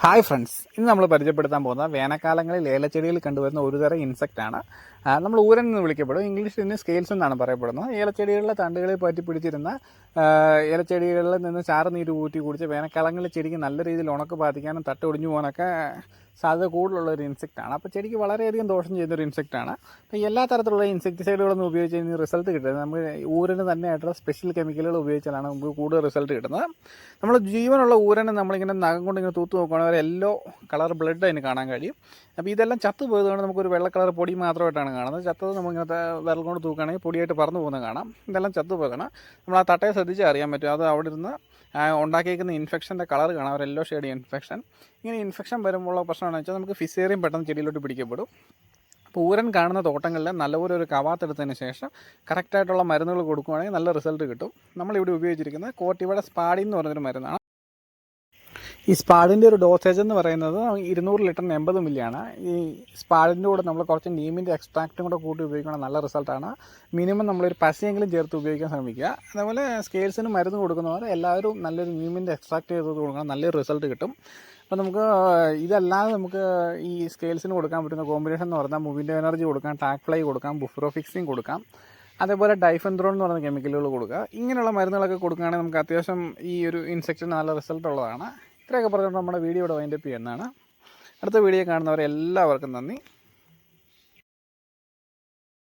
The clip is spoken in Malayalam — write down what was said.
ഹായ് ഫ്രണ്ട്സ്, ഇന്ന് നമ്മൾ പരിചയപ്പെടുത്താൻ പോകുന്ന വേനൽക്കാലങ്ങളിൽ ഏലച്ചെടിയിൽ കണ്ടുവരുന്ന ഒരു തരം ഇൻസെക്റ്റാണ്. നമ്മൾ ഊരൻ എന്ന് വിളിക്കപ്പെടും. ഇംഗ്ലീഷിൽ ഇതിന് സ്കെയിൽസ് എന്നാണ് പറയപ്പെടുന്നത്. ഏലച്ചെടികളിലെ തണ്ടുകളിൽ പറ്റി പിടിച്ചിരുന്ന ഏലച്ചെടികളിൽ നിന്ന് ചാറുനീര് ഊറ്റി കുടിച്ച് വേനൽക്കാലങ്ങളിൽ ചെടിക്ക് നല്ല രീതിയിൽ ഉണക്ക് ബാധിക്കാനും തട്ട് ഒടിഞ്ഞു പോകാനൊക്കെ സാധ്യത കൂടുതലുള്ള ഒരു ഇൻസെക്റ്റാണ്. അപ്പോൾ ചെടിക്ക് വളരെയധികം ദോഷം ചെയ്യുന്നൊരു ഇൻസെക്റ്റാണ്. അപ്പോൾ എല്ലാ തരത്തിലുള്ള ഇൻസെക്ടിസൈഡുകളൊന്നും ഉപയോഗിച്ച് കഴിഞ്ഞാൽ റിസൾട്ട് കിട്ടുന്നത് നമ്മൾ ഊരന് തന്നെയായിട്ടുള്ള സ്പെഷ്യൽ കെമിക്കലുകൾ ഉപയോഗിച്ചാലാണ് നമുക്ക് കൂടുതൽ റിസൾട്ട് കിട്ടുന്നത്. നമ്മൾ ജീവനുള്ള ഊരനെ നമ്മളിങ്ങനെ നഖം കൊണ്ട് ഇങ്ങനെ തൂത്ത് നോക്കുകയാണെങ്കിൽ ഒരു യെല്ലോ കളർ ബ്ലഡ് അതിന് കാണാൻ കഴിയും. അപ്പോൾ ഇതെല്ലാം ചത്തു പോയതുകൊണ്ട് നമുക്കൊരു വെള്ള കളർ പൊടി മാത്രമായിട്ടാണ് കാണുന്നത്. ചത്തത് നമ്മളിങ്ങനത്തെ വിരൽ കൊണ്ട് തൂക്കുകയാണെങ്കിൽ പൊടിയായിട്ട് പറന്നു പോകുന്നത് കാണാം. ഇതെല്ലാം ചത്തു പോയതാണ്. നമ്മൾ ആ തട്ടയെ ശ്രദ്ധിച്ചാൽ അറിയാൻ പറ്റും. അത് അവിടെ ഇരുന്ന് ഉണ്ടാക്കിയിരിക്കുന്ന ഇൻഫെക്ഷൻ്റെ കളർ കാണാം, ഒരു യെല്ലോ ഷെയ്ഡ് ഇൻഫെക്ഷൻ. ഇങ്ങനെ ഇൻഫെക്ഷൻ വരുമ്പോഴുള്ള പ്രശ്നമാണെന്ന് വെച്ചാൽ നമുക്ക് ഫിസേറിയം പെട്ടെന്ന് ചെടിയിലോട്ട് പിടിക്കപ്പെടും. അപ്പോൾ ഊരൻ കാണുന്ന തോട്ടങ്ങളിൽ നല്ലപോലെ ഒരു കവാത്തെടുത്തതിന് ശേഷം കറക്റ്റായിട്ടുള്ള മരുന്നുകൾ കൊടുക്കുകയാണെങ്കിൽ നല്ല റിസൾട്ട് കിട്ടും. നമ്മളിവിടെ ഉപയോഗിച്ചിരിക്കുന്നത് കോർട്ടിവയുടെ സ്പാഡി എന്ന് പറയുന്നൊരു മരുന്നാണ്. ഈ സ്പാഡിൻ്റെ ഒരു ഡോസേജ് എന്ന് പറയുന്നത് 200 ലിറ്ററിന് 80 മില്ലിയാണ്. ഈ സ്പാഡിൻ്റെ കൂടെ നമ്മൾ കുറച്ച് നീമിൻ്റെ എക്സ്ട്രാക്റ്റും കൂടെ കൂട്ടി ഉപയോഗിക്കണം, നല്ല റിസൾട്ടാണ്. മിനിമം നമ്മളൊരു പശയെങ്കിലും ചേർത്ത് ഉപയോഗിക്കാൻ ശ്രമിക്കുക. അതേപോലെ സ്കെയിൽസിന് മരുന്ന് കൊടുക്കുന്നവരെ എല്ലാവരും നല്ലൊരു നീമിൻ്റെ എക്സ്ട്രാക്റ്റ് ചെയ്ത് കൊടുക്കണം, നല്ലൊരു റിസൾട്ട് കിട്ടും. അപ്പോൾ നമുക്ക് ഇതല്ലാതെ നമുക്ക് ഈ സ്കെയിൽസിന് കൊടുക്കാൻ പറ്റുന്ന കോമ്പിനേഷൻ എന്ന് പറഞ്ഞാൽ മൂവിൻ്റെ എനർജി കൊടുക്കാം, ടാക് ഫ്ലൈ കൊടുക്കാം, ബുഫ്രോഫിക്സിങ് കൊടുക്കാം, അതേപോലെ ഡൈഫെൻത്രോൺ എന്ന് പറയുന്ന കെമിക്കലുകൾ കൊടുക്കുക. ഇങ്ങനെയുള്ള മരുന്നുകളൊക്കെ കൊടുക്കുകയാണെങ്കിൽ നമുക്ക് അത്യാവശ്യം ഈ ഒരു ഇൻസെക്റ്റിന് നല്ല റിസൾട്ട് ഉള്ളതാണ്. ഇത്രയൊക്കെ പറഞ്ഞുകൊണ്ട് നമ്മുടെ വീഡിയോ ഇവിടെ വൈൻഡപ്പ് ചെയ്യുന്നതാണ്. അടുത്ത വീഡിയോ കാണുന്നവരെ എല്ലാവർക്കും നന്ദി.